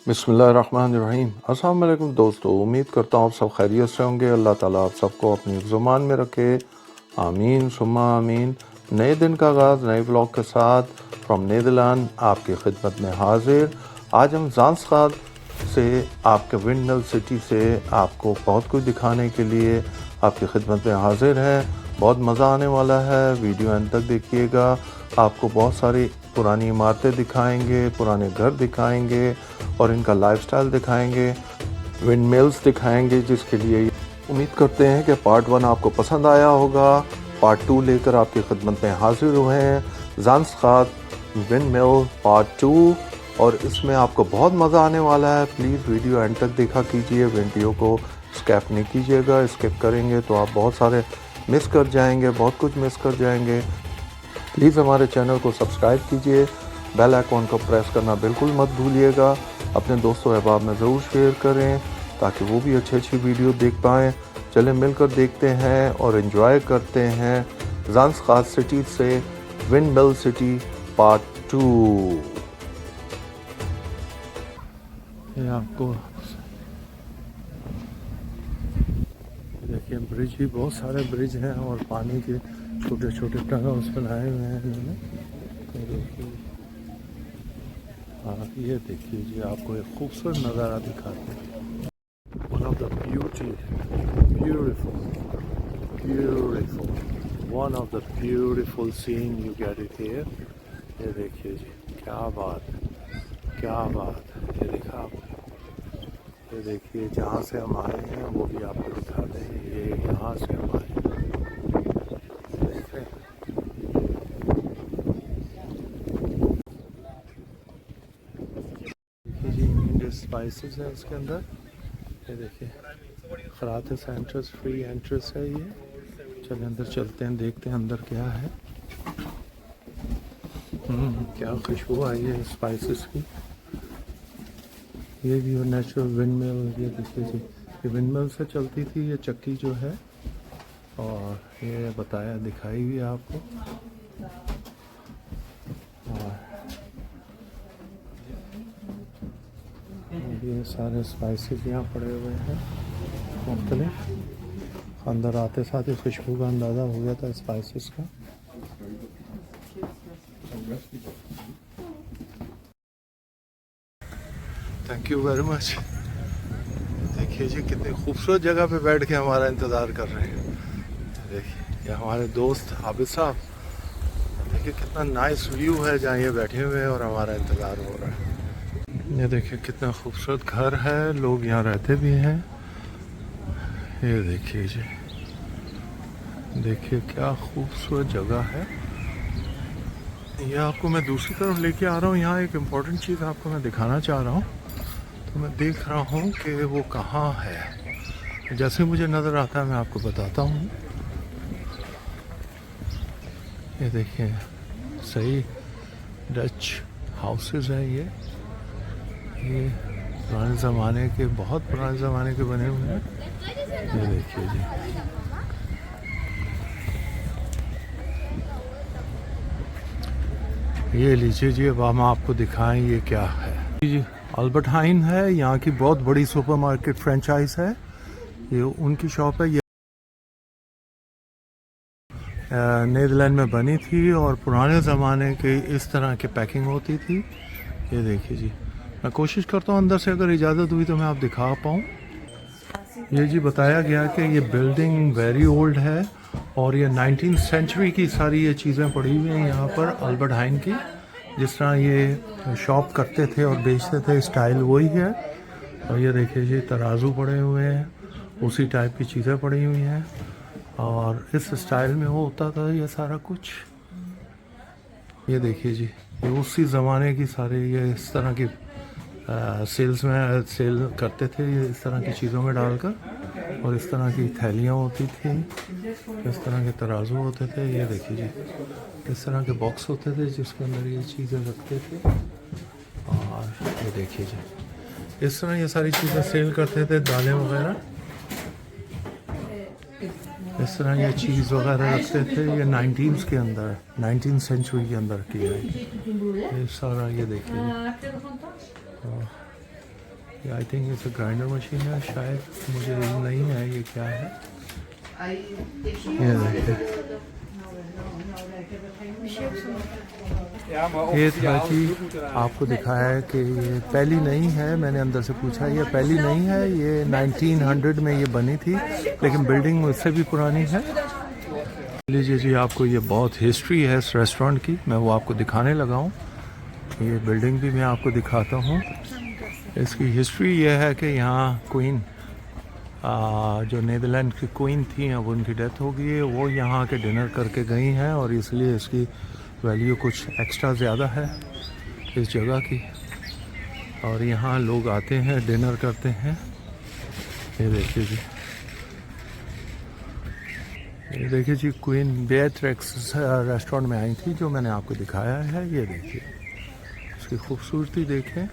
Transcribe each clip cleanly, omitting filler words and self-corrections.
बिस्मिल्लाहिर्रहमानिर्रहीम। अस्सलाम वालेकुम दोस्तों, उम्मीद करता हूँ आप सब खैरियत से होंगे। अल्लाह ताला आप सबको अपनी ज़ुबान में रखे, आमीन सुम्मा आमीन। नए दिन का आगाज़ नए ब्लॉग के साथ फ्रॉम नीदरलैंड आपकी खिदमत में हाजिर। आज हम ज़ांस्काद से आपके विंडमिल सिटी से आपको बहुत कुछ दिखाने के लिए आपकी खिदमत में हाजिर हैं। बहुत मज़ा आने वाला है, वीडियो अंत तक देखिएगा। आपको बहुत सारी पुरानी इमारतें दिखाएंगे, पुराने घर दिखाएंगे और इनका लाइफस्टाइल दिखाएंगे, विंडमिल्स दिखाएंगे, जिसके लिए उम्मीद करते हैं कि पार्ट 1 आपको पसंद आया होगा। पार्ट 2 लेकर आपकी खिदमत में हाजिर हुए हैं, ज़ांस्काद विंडमिल पार्ट 2, और इसमें आपको बहुत मज़ा आने वाला है। प्लीज़ वीडियो एंड तक देखा कीजिए, वीडियो को स्किप नहीं कीजिएगा। स्किप करेंगे तो आप बहुत सारे मिस कर जाएंगे, बहुत कुछ मिस कर जाएंगे। प्लीज़ हमारे चैनल को सब्सक्राइब कीजिए, बेल आइकॉन को प्रेस करना बिल्कुल मत भूलिएगा। अपने दोस्तों अहबाब में ज़रूर शेयर करें ताकि वो भी अच्छी वीडियो देख पाएँ। चलें मिलकर देखते हैं और एंजॉय करते हैं ज़ांस्काद सिटी से विंडमिल सिटी पार्ट 2। ये आपको देखिए ब्रिज भी, बहुत सारे ब्रिज हैं और पानी के छोटे छोटे टनल्स बनाए हुए हैं इन्होंने। हाँ, ये देखिए जी, आपको एक खूबसूरत नज़ारा दिखाते हैं। One of the beautiful one of the beautiful seen you get it here. ये देखिए जी, क्या बात है, क्या बात है। ये देखा आपने, ये देखिए जहाँ से हम आए हैं वो भी आपको दिखा दें। ये यहाँ से हम आए हैं, देख रहे हैं। देखिए जी, इंडियन स्पाइसेस है उसके अंदर। ये देखिए खराते सेंटर्स, फ्री एंट्रेंस है ये। चलिए अंदर चलते हैं, देखते हैं अंदर क्या है। क्या खुशबू आई है स्पाइसेस की। ये भी नेचुरल विंडमिल। ये देखिए जी, ये विंडमिल से चलती थी ये चक्की जो है, और ये बताया, दिखाई भी आपको। और ये सारे स्पाइसेस यहाँ पड़े हुए हैं मुख्तलिफ। अंदर आते साथ ही खुशबू का अंदाज़ा हो गया था स्पाइसेस का। Thank you very much. देखिए जी, कितनी खूबसूरत जगह पे बैठ के हमारा इंतज़ार कर रहे हैं। देखिए ये हमारे दोस्त आबिद साहब, देखिए कितना नाइस व्यू है जहाँ ये बैठे हुए हैं और हमारा इंतज़ार हो रहा है। ये देखिए कितना खूबसूरत घर है, लोग यहाँ रहते भी हैं। ये देखिए जी, देखिए क्या खूबसूरत जगह है। ये आपको मैं दूसरी तरफ लेके आ रहा हूँ। यहाँ एक इम्पॉर्टेंट चीज़ आपको मैं दिखाना चाह रहा हूँ। तो मैं देख रहा हूँ कि वो कहाँ है। जैसे मुझे नज़र आता है मैं आपको बताता हूँ। ये देखिए सही डच हाउसेस हैं ये पुराने ज़माने के, बहुत पुराने ज़माने के बने हुए हैं। ये देखिए जी, ये लीजिए जी, अब हम आपको दिखाएं ये क्या है। जी अल्बर्ट हाइन है, यहाँ की बहुत बड़ी सुपरमार्केट फ्रेंचाइज है। ये उनकी शॉप है। ये नीदरलैंड में बनी थी और पुराने ज़माने के इस तरह की पैकिंग होती थी। ये देखिए जी, मैं कोशिश करता हूँ अंदर से अगर इजाज़त हुई तो मैं आप दिखा पाऊँ। ये जी बताया गया कि ये बिल्डिंग वेरी ओल्ड है और ये 19th सेंचुरी की सारी ये चीज़ें पड़ी हुई हैं यहाँ पर अल्बर्ट हाइन की। जिस तरह ये शॉप करते थे और बेचते थे, स्टाइल वही है। और ये देखिए जी, तराजू पड़े हुए हैं, उसी टाइप की चीज़ें पड़ी हुई हैं और इस स्टाइल में वो होता था ये सारा कुछ। ये देखिए जी, ये उसी ज़माने की सारे ये इस तरह की सेल्स में सेल करते थे ये इस तरह की चीज़ों में डालकर। और इस तरह की थैलियाँ होती थी, इस तरह के तराजू होते थे। ये देखिए जी, इस तरह के बॉक्स होते थे जिसके अंदर ये चीज़ें रखते थे। और ये देखिए जी, इस तरह ये सारी चीज़ें सेल करते थे, दालें वगैरह इस तरह ये चीज़ वगैरह रखते थे। ये 19th के अंदर, 19th सेंचुरी के अंदर किया है ये सारा। ये देखिए ये I think it's a grinder machine है शायद, मुझे नहीं है ये क्या है। ये देखिए, ये था जी, आपको दिखाया है कि ये पहली नहीं है। मैंने अंदर से पूछा, ये पहली नहीं है, ये 1900 में ये बनी थी, लेकिन बिल्डिंग मुझसे भी पुरानी है। लीजिए जी, आपको ये बहुत हिस्ट्री है इस रेस्टोरेंट की, मैं वो आपको दिखाने लगा हूँ। ये बिल्डिंग भी मैं आपको दिखाता हूँ। इसकी हिस्ट्री ये है कि यहाँ क्वीन, जो नीदरलैंड की क्वीन थी, अब उनकी डेथ हो गई है, वो यहाँ के डिनर करके गई हैं और इसलिए इसकी वैल्यू कुछ एक्स्ट्रा ज़्यादा है इस जगह की। और यहाँ लोग आते हैं, डिनर करते हैं। ये देखिए जी, ये देखिए जी, क्वीन बेट्रिक्स रेस्टोरेंट में आई थी जो मैंने आपको दिखाया है। ये देखिए इसकी खूबसूरती देखें।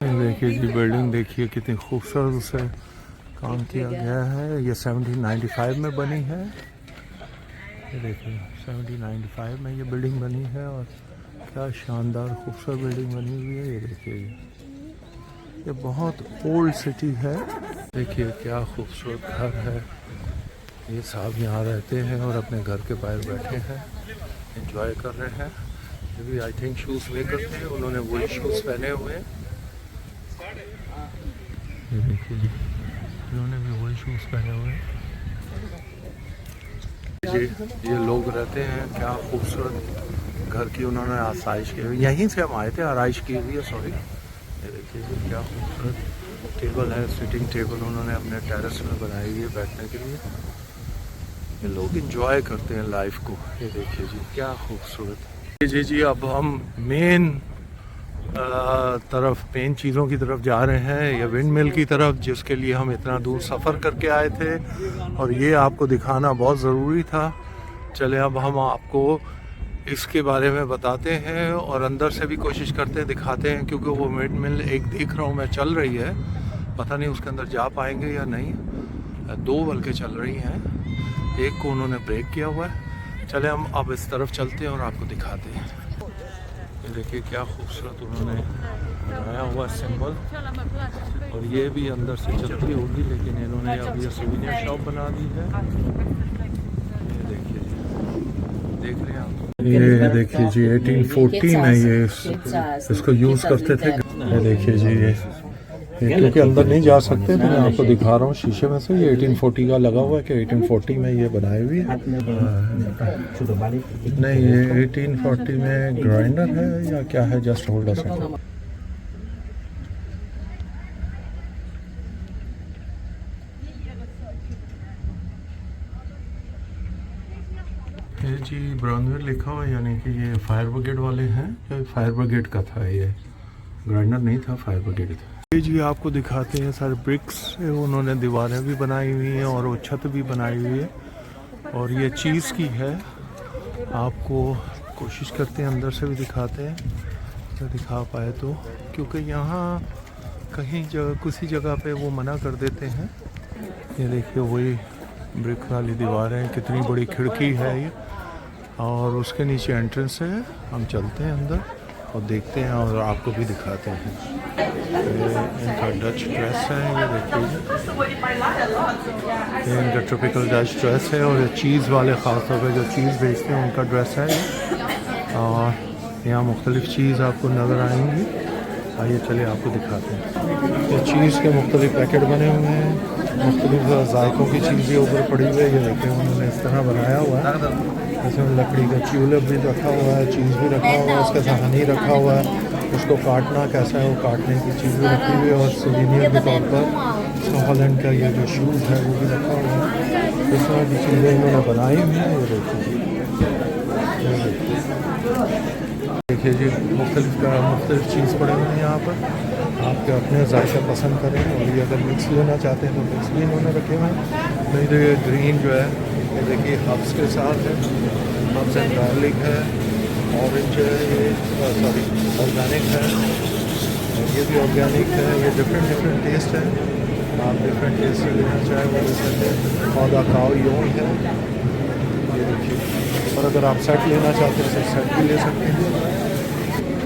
देखिए जी, बिल्डिंग देखिए कितनी खूबसूरत से काम किया गया है। ये 1795 में बनी है। ये देखिए 1795 में ये बिल्डिंग बनी है और क्या शानदार खूबसूरत बिल्डिंग बनी हुई है। ये देखिए, ये बहुत ओल्ड सिटी है। देखिए क्या खूबसूरत घर है। ये साहब यहाँ रहते हैं और अपने घर के बाहर बैठे हैं, एंजॉय कर रहे हैं। ये भी आई थिंक शूज़ वे करते हैं, उन्होंने वही शूज़ पहने हुए हैं। ये देखिए जी, उन्होंने भी वही शूज़ पहने हुए हैं। ये लोग रहते हैं, क्या खूबसूरत घर की उन्होंने आसाइश की हुई। यहीं से हम आए थे, आराइश की हुई है, सॉरी। ये देखिए जी, क्या खूबसूरत टेबल है, सिटिंग टेबल उन्होंने अपने टेरेस में बनाई हुई है बैठने के लिए। ये लोग इंजॉय करते हैं लाइफ को। ये देखिए जी, क्या खूबसूरत। जी जी, अब हम मेन चीज़ों की तरफ जा रहे हैं, या विंड मिल की तरफ, जिसके लिए हम इतना दूर सफ़र करके आए थे और ये आपको दिखाना बहुत ज़रूरी था। चले अब हम आपको इसके बारे में बताते हैं और अंदर से भी कोशिश करते हैं, दिखाते हैं, क्योंकि वो विंड मिल एक देख रहा हूँ मैं चल रही है, पता नहीं उसके अंदर जा पाएंगे या नहीं। दो बल्कि चल रही हैं, एक को उन्होंने ब्रेक किया हुआ है। चले हम अब इस तरफ चलते हैं और आपको दिखाते हैं। ये देखिए क्या खूबसूरत उन्होंने बनाया हुआ सिंबल, और ये भी अंदर से चलती होगी, लेकिन इन्होंने अब ये सुविनियर शॉप बना दी है। ये देखिए जी, देख रहे हैं आप। ये देखिए जी, 1840 में ये इसको यूज़ करते थे। ये देखिए जी, ये क्योंकि अंदर नहीं जा सकते तो मैं आपको दिखा रहा हूँ शीशे में से। ये 1840 का लगा हुआ है कि 1840 में ये बनाई हुई है। नहीं, ये 1840 में ग्राइंडर है या क्या है, जस्ट होल्ड अ सेकंड। ये जी ब्रांडवेयर लिखा हुआ है, यानी कि ये फायर ब्रिगेड वाले हैं। ये फायर ब्रिगेड का था, ये ग्राइंडर नहीं था, फायर ब्रिगेड था। ये जी आपको दिखाते हैं, सारे ब्रिक्स से उन्होंने दीवारें भी बनाई हुई हैं और वो छत भी बनाई हुई है। और ये चीज़ की है, आपको कोशिश करते हैं अंदर से भी दिखाते हैं, तो दिखा पाए तो, क्योंकि यहाँ कहीं किसी जगह पे वो मना कर देते हैं। ये देखिए वही ब्रिक वाली दीवारें, कितनी बड़ी खिड़की है ये, और उसके नीचे एंट्रेंस है। हम चलते हैं अंदर और देखते हैं और आपको भी दिखाते हैं। ये इनका डच ड्रेस है, ये देखिए, ये इनका ट्रॉपिकल डच ड्रेस है। और ये चीज़ वाले ख़ास तौर पे जो चीज़ बेचते हैं उनका ड्रेस है ये। और यहाँ मुख्तलिफ़ चीज़ आपको नज़र आएंगी। आइए चलिए आपको दिखाते हैं। ये चीज़ के मुख्तलिफ़ पैकेट बने हुए हैं, मुख्तलिफ़ जायकों की चीज़ें ऊपर पड़ी हुई है। ये देखिए उन्होंने इस तरह बनाया हुआ है, इसमें लकड़ी का च्यूलप भी रखा हुआ है, चीज़ भी रखा हुआ है, उसके साथ हनी रखा हुआ है। उसको काटना कैसा है, वो काटने की चीज़ भी रखी हुई है। और सुवेनियर के तौर पर हॉलैंड का ये जो शूज़ है वो भी रखा हुआ है। इस तरह की चीज़ें इन्होंने बनाई हुई हैं। ये देखिए जी, मुख्तलिफ़ चीज़ पड़े हुए हैं यहाँ पर, आपके अपने जायका पसंद करें। और ये अगर मिक्स लेना चाहते हैं तो मिक्स भी इन्होंने रखे हुए हैं। नहीं तो ये ग्रीन जो है, ये देखिए हब्स के साथ है, हब्स एंड गार्लिक है, ऑरेंज है, ये सॉरी ऑर्गेनिक है, और ये भी ऑर्गेनिक है। ये डिफरेंट टेस्ट है, आप डिफरेंट टेस्ट से लेना चाहें वो ले सकते हैं। पौधा काव योन है, ये देखिए। और अगर आप सेट लेना चाहते हैं तो सेट भी ले सकते हैं।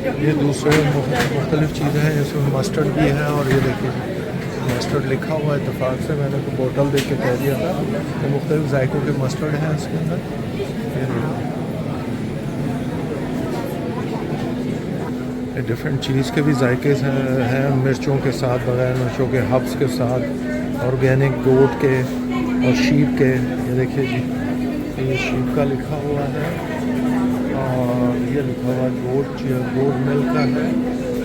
ये दूसरे मुख्तलिफ़ चीज़ें हैं, इसमें मस्टर्ड भी है। और ये देखिए मस्टर्ड लिखा हुआ है, इत्तेफाक से मैंने तो बोतल देख के कह दिया था। ये मुख्तलिफ़ जायकों के मस्टर्ड हैं इसके अंदर। ये डिफरेंट चीज़ के भी जायके हैं, मिर्चों के साथ, बगैर मिर्चों के, हब्स के साथ, ऑर्गेनिक गोट के और शीप के। ये देखिए जी, ये शीप का लिखा हुआ है और ये लिखा हुआ है गोट मिल्क का है,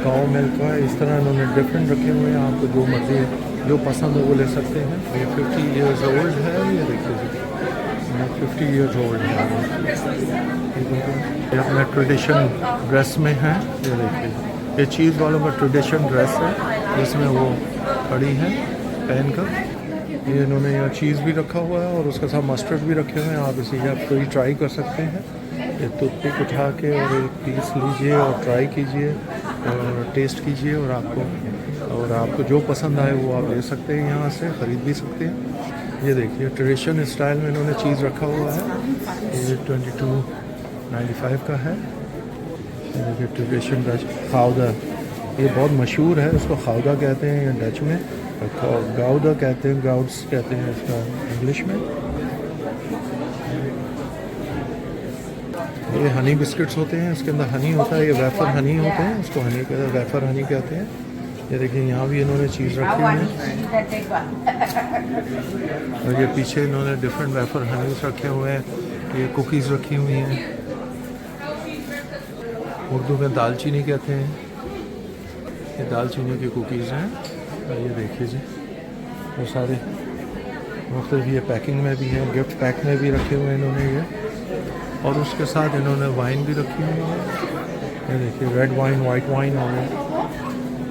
काऊ मिल्क का है। इस तरह इन्होंने डिफरेंट रखे हुए हैं, आपको जो मर्जी जो पसंद हो वो ले सकते हैं। ये 50 ईयर्स ओल्ड है। ये देखिए जी 50 ईयर्स ओल्ड है। ये अपना ट्रेडिशन ड्रेस में है। ये देखिए ये चीज़ वालों का ट्रेडिशन ड्रेस है, जिसमें वो खड़ी है पहन कर। ये इन्होंने यहाँ चीज़ भी रखा हुआ है और उसके साथ मस्टर्ड भी रखे हुए हैं। आप इसे आप कोई ट्राई कर सकते हैं। ये टूथपिक उठा के और एक पीस लीजिए और ट्राई कीजिए और टेस्ट कीजिए, और आपको जो पसंद आए वो आप ले सकते हैं, यहाँ से ख़रीद भी सकते हैं। ये देखिए ट्रेडिशन स्टाइल में इन्होंने चीज़ रखा हुआ है। ये 22.95 का है। ये देखिए ट्रेडिशन डच खाउदा, ये बहुत मशहूर है, इसको खाउदा कहते हैं या डच में, गाउदा कहते हैं, गाउड्स कहते हैं इसका इंग्लिश में। ये हनी बिस्किट्स होते हैं, इसके अंदर हनी होता है, ये वेफर हनी होते हैं, इसको हनी कहते हैं, वेफर हनी कहते हैं। ये देखिए यहाँ भी इन्होंने चीज़ रखी हुई है और ये पीछे इन्होंने डिफरेंट वेफर हनीस रखे हुए हैं। ये कुकीज़ रखी हुई हैं, उर्दू में दालचीनी कहते हैं। ये दालचीनी की कुकीज़ हैं। और ये देखिए जी वो सारे मुख्तलिफ, ये पैकिंग में भी हैं, गिफ्ट पैक में भी रखे हुए हैं इन्होंने ये। और उसके साथ इन्होंने वाइन भी रखी हुई है। ये देखिए रेड वाइन, वाइट वाइन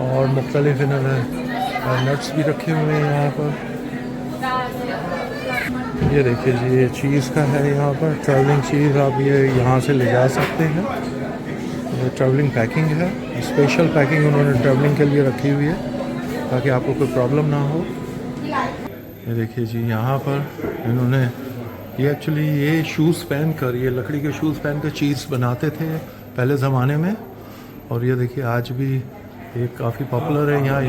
और मुख्तलिफ इन्होंने नट्स भी रखे हुए हैं यहाँ पर। ये देखिए जी ये चीज़ का है यहाँ पर, ट्रैवलिंग चीज़, आप ये यहाँ से ले जा सकते हैं। ये ट्रैवलिंग पैकिंग है, स्पेशल पैकिंग उन्होंने ट्रैवलिंग के लिए रखी हुई है ताकि आपको कोई प्रॉब्लम ना हो। ये देखिए जी यहाँ पर इन्होंने ये एक्चुअली ये शूज़ पहन कर, ये लकड़ी के शूज़ पहन कर चीज़ बनाते थे पहले ज़माने में। और ये देखिए आज भी ये काफ़ी पॉपुलर है यहाँ।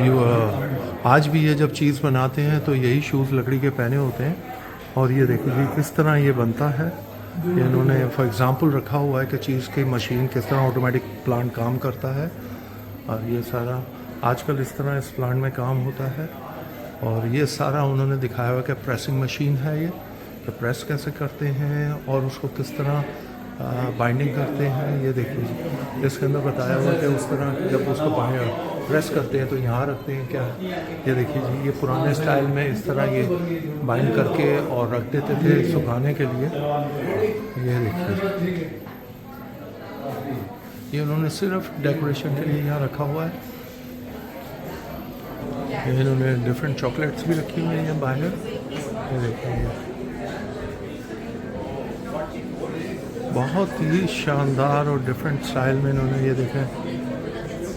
आज भी ये जब चीज़ बनाते हैं तो यही शूज़ लकड़ी के पहने होते हैं। और ये देखिए जी किस तरह ये बनता है। ये इन्होंने फॉर एग्ज़ाम्पल रखा हुआ है कि चीज़ की मशीन किस तरह ऑटोमेटिक प्लांट काम करता है। और ये सारा आजकल इस तरह इस प्लांट में काम होता है। और ये सारा उन्होंने दिखाया हुआ कि प्रेसिंग मशीन है ये, कि प्रेस कैसे करते हैं और उसको किस तरह बाइंडिंग करते हैं। ये देखिए इसके अंदर बताया हुआ कि उस तरह जब उसको प्रेस करते हैं तो यहाँ रखते हैं क्या। ये देखिए जी ये पुराने स्टाइल में इस तरह ये बाइंड करके और रख देते थे सुखाने के लिए। ये देखिए ये उन्होंने सिर्फ डेकोरेशन के लिए यहाँ रखा हुआ है। ये इन्होंने डिफरेंट चॉकलेट्स भी रखी हुई हैं बाहर। ये देखिए बहुत ही शानदार और डिफरेंट स्टाइल में इन्होंने ये देखें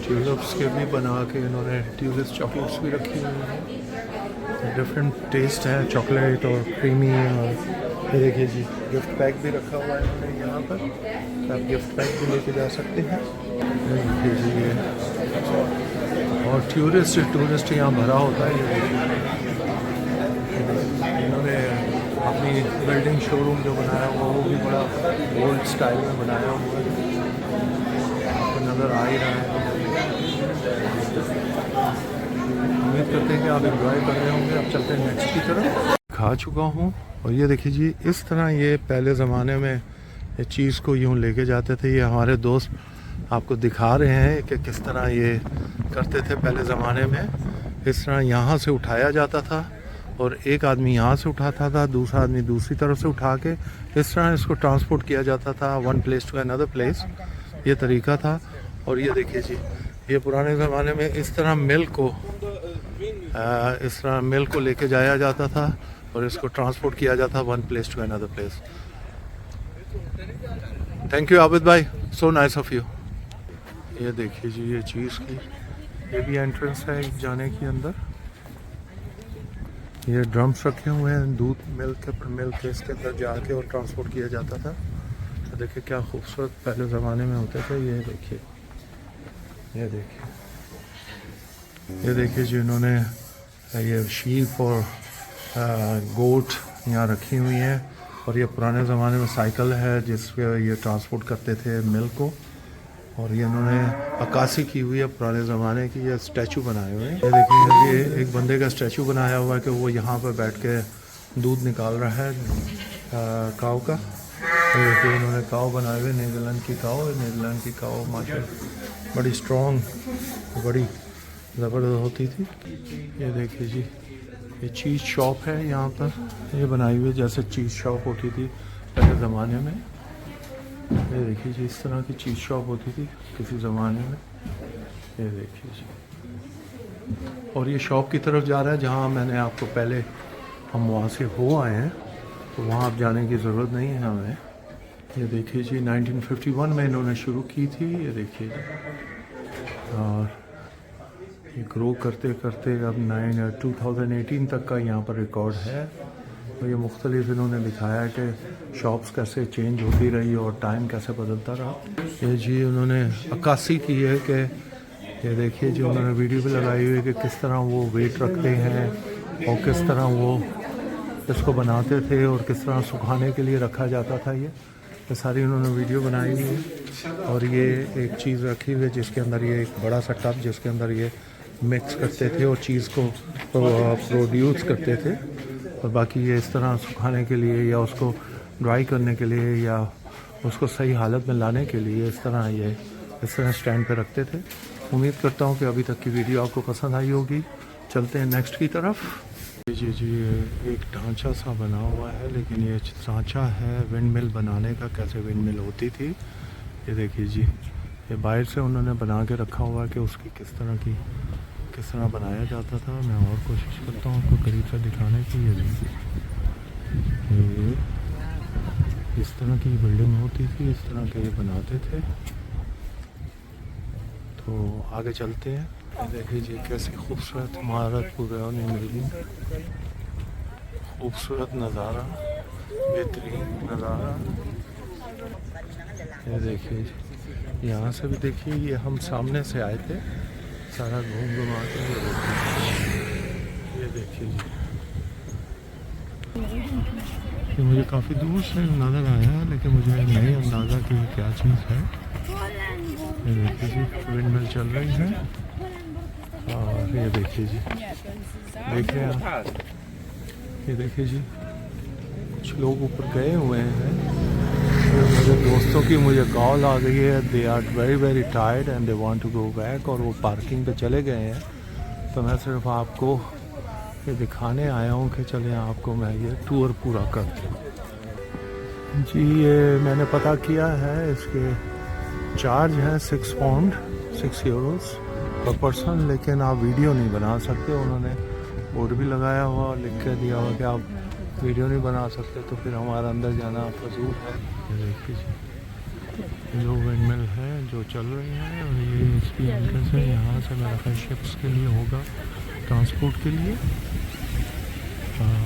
ट्यूलिप्स के भी बना के इन्होंने ट्यूलिप्स चॉकलेट्स भी रखी हुई हैं। डिफरेंट टेस्ट है चॉकलेट और क्रीमी। और ये देखिए जी गिफ्ट पैक भी रखा हुआ है इन्होंने यहाँ पर, तो आप गिफ्ट पैक भी लेके जा सकते हैं। ये देखिए जी ये और टूरिस्ट यहाँ भरा होता है। ये देखिए इन्होंने अपनी बिल्डिंग शोरूम जो बनाया हुआ वो भी बड़ा ओल्ड स्टाइल में बनाया हुआ है, आपको नज़र आ ही रहा है। उम्मीद करते हैं कि आप एंजॉय कर रहे होंगे। अब चलते हैं नेक्स्ट की तरफ। खा चुका हूँ और ये देखिए जी इस तरह ये पहले ज़माने में ये चीज़ को यूँ लेके जाते थे। ये हमारे दोस्त आपको दिखा रहे हैं कि किस तरह ये करते थे पहले ज़माने में। इस तरह यहाँ से उठाया जाता था और एक आदमी यहाँ से उठाता था, दूसरा आदमी दूसरी तरफ से उठा के इस तरह इसको ट्रांसपोर्ट किया जाता था one place to another place. ये तरीका था। और ये देखिए जी ये पुराने ज़माने में इस तरह मिल्क को लेके जाया जाता था और इसको ट्रांसपोर्ट किया जाता one place to another place. Thank you Abid भाई, सो नाइस ऑफ यू। ये देखिए जी ये चीज़ की ये भी एंट्रेंस है जाने की अंदर। ये ड्रम्स रखे हुए हैं दूध मिल्क के इसके अंदर जाके और ट्रांसपोर्ट किया जाता था। तो देखिए क्या खूबसूरत पहले ज़माने में होते थे। ये देखिए ये देखिए जी, इन्होंने ये शीप और गोट यहाँ रखी हुई हैं। और ये पुराने ज़माने में साइकिल है जिस पे ये ट्रांसपोर्ट करते थे मिल्क को। और ये इन्होंने अक्कासी की हुई है पुराने ज़माने की। ये स्टैचू बनाए हुए हैं। ये देखिए, ये एक बंदे का स्टैचू बनाया हुआ है कि वो यहाँ पर बैठ के दूध निकाल रहा है काऊ का। ये देखिए, इन्होंने काऊ बनाए हुए, नीदरलैंड की काऊ है। नीदरलैंड की काऊ माशाल्लाह बड़ी स्ट्रॉन्ग, बड़ी ज़बरदस्त होती थी। ये देखिए जी, ये चीज़ शॉप है यहाँ पर। ये बनाई हुई जैसे चीज़ शॉप होती थी पहले ज़माने में। ये देखिए जी, इस तरह की चीज़ शॉप होती थी किसी ज़माने में। ये देखिए जी, और ये शॉप की तरफ जा रहा है जहाँ मैंने आपको पहले, हम वहाँ से हो आए हैं तो वहाँ अब जाने की ज़रूरत नहीं है हमें। ये देखिए जी, 1951 में इन्होंने शुरू की थी। ये देखिए जी, और ये ग्रो करते करते अब 2018 तक का यहाँ पर रिकॉर्ड है। तो ये मुख्तलिफ इन्होंने दिखाया है कि शॉप्स कैसे चेंज होती रही और टाइम कैसे बदलता रहा। ये जी, उन्होंने अक्कासी की है कि ये देखिए जी, उन्होंने वीडियो भी लगाई हुई है कि किस तरह वो वेट रखते हैं और किस तरह वो इसको बनाते थे और किस तरह सुखाने के लिए रखा जाता था। ये सारी उन्होंने वीडियो बनाई हुई है। और ये एक चीज़ रखी हुई है जिसके अंदर ये एक बड़ा सा टब, जिसके अंदर ये मिक्स करते थे और चीज़ को प्रोड्यूस करते थे। और बाकी ये इस तरह सुखाने के लिए या उसको ड्राई करने के लिए या उसको सही हालत में लाने के लिए इस तरह स्टैंड पे रखते थे। उम्मीद करता हूँ कि अभी तक की वीडियो आपको पसंद आई होगी। चलते हैं नेक्स्ट की तरफ। जी जी, एक ढांचा सा बना हुआ है, लेकिन ये ढांचा है विंड मिल बनाने का, कैसे विंड मिल होती थी। ये देखिए जी, ये बाहर से उन्होंने बना के रखा हुआ है कि उसकी किस तरह बनाया जाता था। मैं और कोशिश करता हूँ आपको करीब से दिखाने की। ये देखिए, इस तरह की बिल्डिंग होती थी, इस तरह के ये बनाते थे। तो आगे चलते हैं। ये देखिए जी, कैसी खूबसूरत इमारत, पुरानी बिल्डिंग, खूबसूरत नज़ारा, बेहतरीन नज़ारा। ये देखिए जी, यहाँ से भी देखिए, ये हम सामने से आए थे, सारा घूम घुमा के। ये देखिए जी, ये मुझे काफ़ी दूर से नज़र आया, लेकिन मुझे नहीं अंदाज़ा कि ये क्या चीज़ है। ये देखिए जी, विंड मिल चल रही है। और ये देखिए जी, देखिए आप, ये देखिए जी, कुछ लोग ऊपर गए हुए हैं। मेरे दोस्तों की मुझे कॉल आ गई है, they are very tired and they want to go back, और वो पार्किंग पे चले गए हैं। तो मैं सिर्फ आपको ये दिखाने आया हूँ कि चलिए आपको मैं ये टूर पूरा कर दूँ जी। ये मैंने पता किया है, इसके चार्ज है 6 पाउंड 6 यूरोस पर पर्सन, लेकिन आप वीडियो नहीं बना सकते। उन्होंने बोर्ड भी लगाया हुआ और लिख के दिया हुआ कि आप वीडियो नहीं बना सकते, तो फिर हमारा अंदर जाना फजूल है। ये देखिए जी, जो विंड मिल है जो चल रही है, और ये इसकी एंट्रेंस है। यहाँ से मेरा ख्याल शिप्स के लिए होगा, ट्रांसपोर्ट के लिए,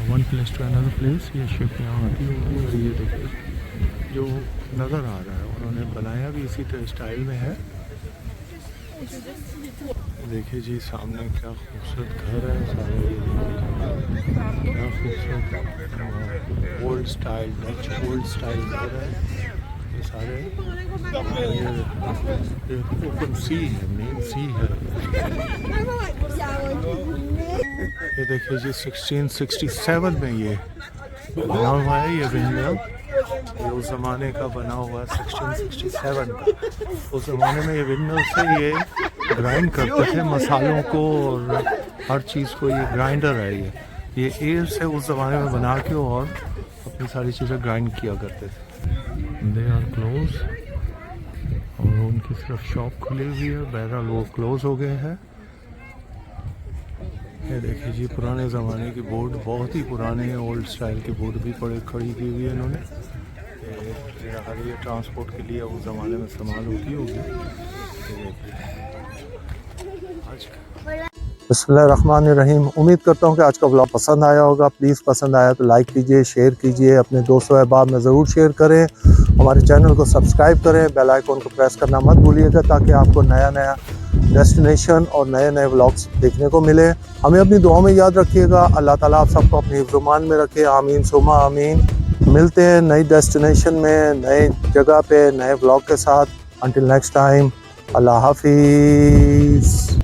one place to another place. ये शिप यहाँ आती होगी। और ये देखिए जो नज़र आ रहा है, उन्होंने बनाया भी इसी तरह स्टाइल में है। देखिए जी, सामने क्या खूबसूरत घर है सारे। ये क्या खूबसूरत old style, Dutch old style घर है ये सारे। ये ओपन सी है, मेन सी है। ये देखिए जी, 1667 में ये बना हुआ है ये विंड मिल। ये उस ज़माने का बना हुआ है, 1667 का। उस ज़माने में ये विंड मिल से ये ग्राइंड करते थे मसालों को और हर चीज़ को। ये ग्राइंडर है, ये एयर से उस ज़माने में बना के और अपनी सारी चीज़ें ग्राइंड किया करते थे। दे आर क्लोज, और उनकी सिर्फ शॉप खुली हुई है, बहरहाल वो क्लोज हो गए हैं। ये देखिए जी, पुराने ज़माने की बोर्ड, बहुत ही पुराने हैं, ओल्ड स्टाइल की बोर्ड भी खड़ी की हुई है इन्होंने। ये ट्रांसपोर्ट के लिए उस ज़माने में इस्तेमाल होती होगी। बिस्मिल्लाहिर्रहमानिर्रहीम। उम्मीद करता हूँ कि आज का व्लॉग पसंद आया होगा। प्लीज़ पसंद आया तो लाइक कीजिए, शेयर कीजिए, अपने दोस्तों अहबाब में ज़रूर शेयर करें। हमारे चैनल को सब्सक्राइब करें, बेल आइकन को प्रेस करना मत भूलिएगा, ताकि आपको नया डेस्टिनेशन और नए नए व्लॉग्स देखने को मिले। हमें अपनी दुआ में याद रखिएगा। अल्लाह ताला आप सबको अपनी हिफ्ज़-ओ-मान में रखे। आमीन सुम्मा आमीन। मिलते हैं नई डेस्टिनेशन में, नए जगह पे, नए व्लॉग के साथ। अंटिल नेक्स्ट टाइम, अल्लाह हाफिज़।